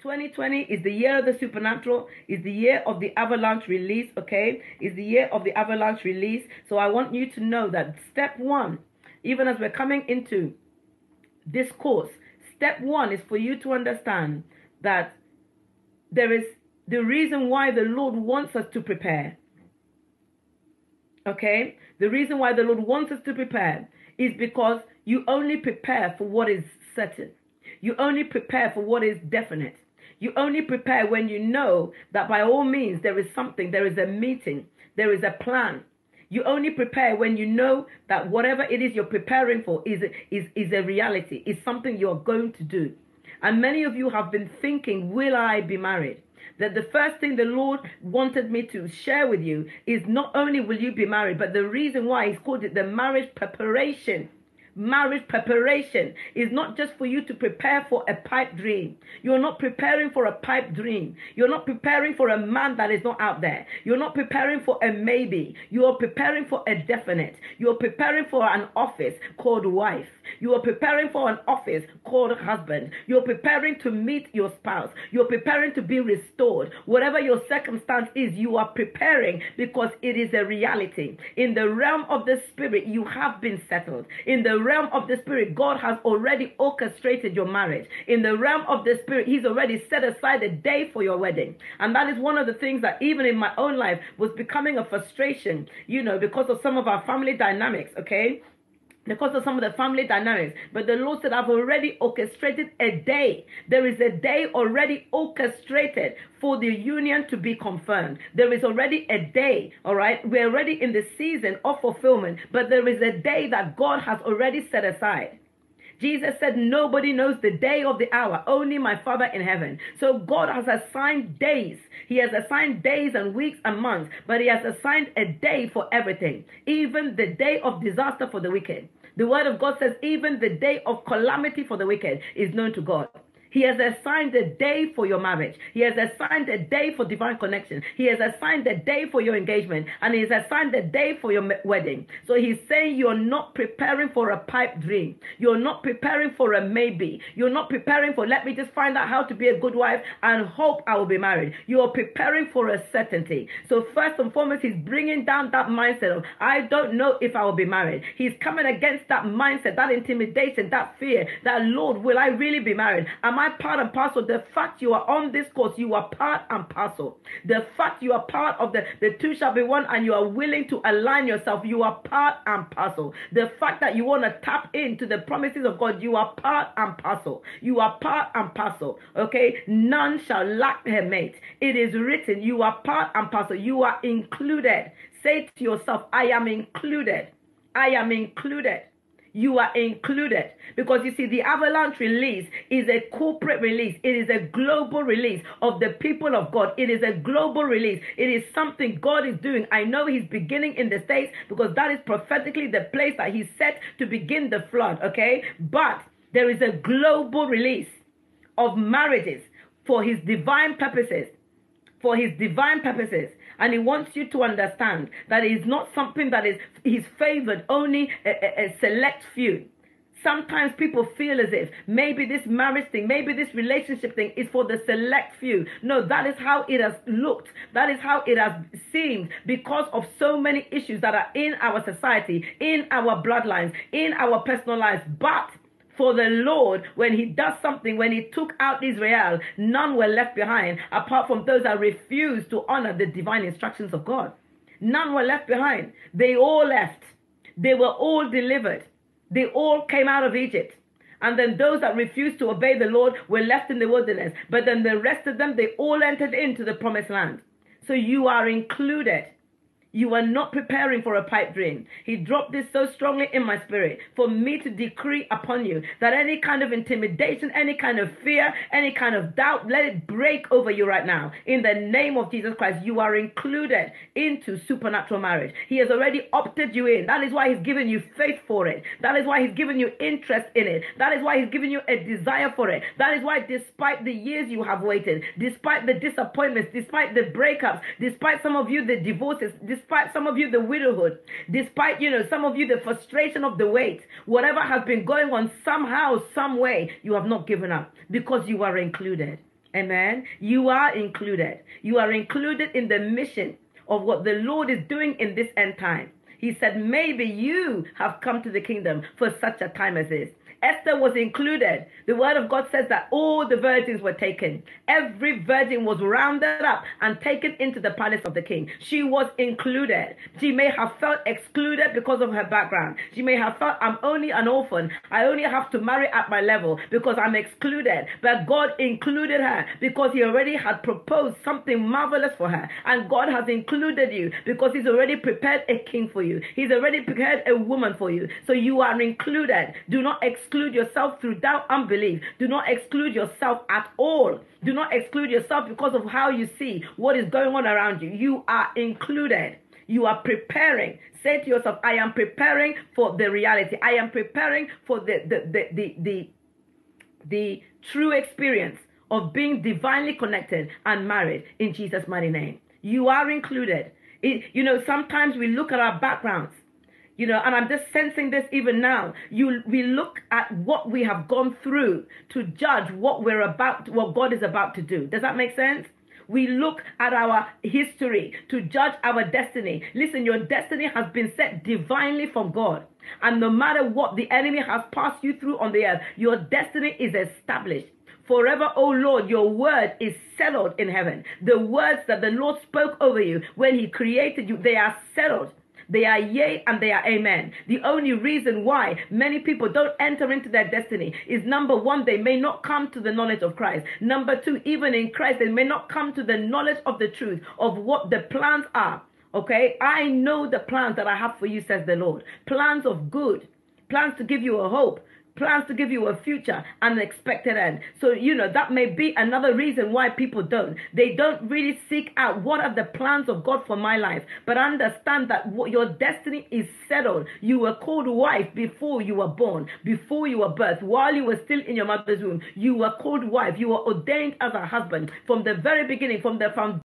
2020 is the year of the supernatural, is the year of the avalanche release, okay? Is the year of the avalanche release. So I want you to know that step one, even as we're coming into this course, step one is for you to understand that there is the reason why the Lord wants us to prepare. Okay? The reason why the Lord wants us to prepare is because you only prepare for what is certain. You only prepare for what is definite. You only prepare when you know that by all means there is something, there is a meeting, there is a plan. You only prepare when you know that whatever it is you're preparing for is a reality, is something you're going to do. And many of you have been thinking, will I be married? That the first thing the Lord wanted me to share with you is not only will you be married, but the reason why He's called it the marriage preparation. Marriage preparation is not just for you to prepare for a pipe dream. You're not preparing for a pipe dream. You're not preparing for a man that is not out there. You're not preparing for a maybe. You are preparing for a definite. You're preparing for an office called wife. You are preparing for an office called husband. You're preparing to meet your spouse. You're preparing to be restored. Whatever your circumstance is, you are preparing because it is a reality. In the realm of the spirit, you have been settled. In the realm of the spirit, God has already orchestrated your marriage. In the realm of the spirit, He's already set aside a day for your wedding. And that is one of the things that even in my own life was becoming a frustration, because of some of our family dynamics, okay? Because of some of the family dynamics. But the Lord said, I've already orchestrated a day. There is a day already orchestrated for the union to be confirmed. There is already a day, all right? We're already in the season of fulfillment, but there is a day that God has already set aside. Jesus said, nobody knows the day or the hour, only my Father in heaven. So God has assigned days. He has assigned days and weeks and months, but He has assigned a day for everything, even the day of disaster for the wicked. The word of God says even the day of calamity for the wicked is known to God. He has assigned a day for your marriage. He has assigned a day for divine connection. He has assigned a day for your engagement. And He has assigned a day for your wedding. So He's saying you're not preparing for a pipe dream. You're not preparing for a maybe. You're not preparing for, let me just find out how to be a good wife and hope I will be married. You're preparing for a certainty. So first and foremost, He's bringing down that mindset of, I don't know if I will be married. He's coming against that mindset, that intimidation, that fear, that, Lord, will I really be married? Am I part and parcel? The fact you are on this course, you are part and parcel. The fact you are part of the two shall be one and you are willing to align yourself, you are part and parcel. The fact that you want to tap into the promises of God, you are part and parcel. You are part and parcel. Okay? None shall lack her mate. It is written, you are part and parcel. You are included. Say to yourself, I am included. I am included. You are included. Because you see, the avalanche release is a corporate release. It is a global release of the people of God. It is a global release. It is something God is doing. I know He's beginning in the States because that is prophetically the place that He set to begin the flood, okay? But there is a global release of marriages for His divine purposes. For His divine purposes. And He wants you to understand that it is not something that He's favored only a select few. Sometimes people feel as if maybe this marriage thing, maybe this relationship thing is for the select few. No, that is how it has looked. That is how it has seemed because of so many issues that are in our society, in our bloodlines, in our personal lives. But for the Lord, when He does something, when He took out Israel, none were left behind apart from those that refused to honor the divine instructions of God. None were left behind. They all left. They were all delivered. They all came out of Egypt. And then those that refused to obey the Lord were left in the wilderness. But then the rest of them, they all entered into the promised land. So you are included. You are not preparing for a pipe dream. He dropped this so strongly in my spirit for me to decree upon you that any kind of intimidation, any kind of fear, any kind of doubt, let it break over you right now. In the name of Jesus Christ, you are included into supernatural marriage. He has already opted you in. That is why He's given you faith for it. That is why He's given you interest in it. That is why He's given you a desire for it. That is why despite the years you have waited, despite the disappointments, despite the breakups, despite some of you the divorces, despite some of you the widowhood, despite, some of you the frustration of the wait, whatever has been going on, somehow, some way, you have not given up because you are included. Amen. You are included. You are included in the mission of what the Lord is doing in this end time. He said, maybe you have come to the kingdom for such a time as this. Esther was included. The word of God says that all the virgins were taken. Every virgin was rounded up and taken into the palace of the king. She was included. She may have felt excluded because of her background. She may have felt, I'm only an orphan. I only have to marry at my level because I'm excluded. But God included her because he already had proposed something marvelous for her. And God has included you because he's already prepared a king for you. He's already prepared a woman for you. So you are included. Do not exclude yourself through doubt, unbelief. Do not exclude yourself at all. Do not exclude yourself because of how you see what is going on around you. You are included. You are preparing. Say to yourself, I am preparing for the reality. I am preparing for the true experience of being divinely connected and married in Jesus' mighty name. You are included. Sometimes we look at our backgrounds, and I'm just sensing this even now. We look at what we have gone through to judge what God is about to do. Does that make sense? We look at our history to judge our destiny. Listen, your destiny has been set divinely from God. And no matter what the enemy has passed you through on the earth, your destiny is established. Forever, O Lord, your word is settled in heaven. The words that the Lord spoke over you when he created you, they are settled. They are yea and they are amen. The only reason why many people don't enter into their destiny is, number one, they may not come to the knowledge of Christ. Number two, even in Christ, they may not come to the knowledge of the truth of what the plans are. Okay, I know the plans that I have for you, says the Lord. Plans of good, plans to give you a hope, plans to give you a future and an expected end. So, that may be another reason why people don't. They don't really seek out what are the plans of God for my life. But understand that your destiny is settled. You were called wife before you were born, before you were birthed, while you were still in your mother's womb. You were called wife. You were ordained as a husband from the very beginning, from the foundation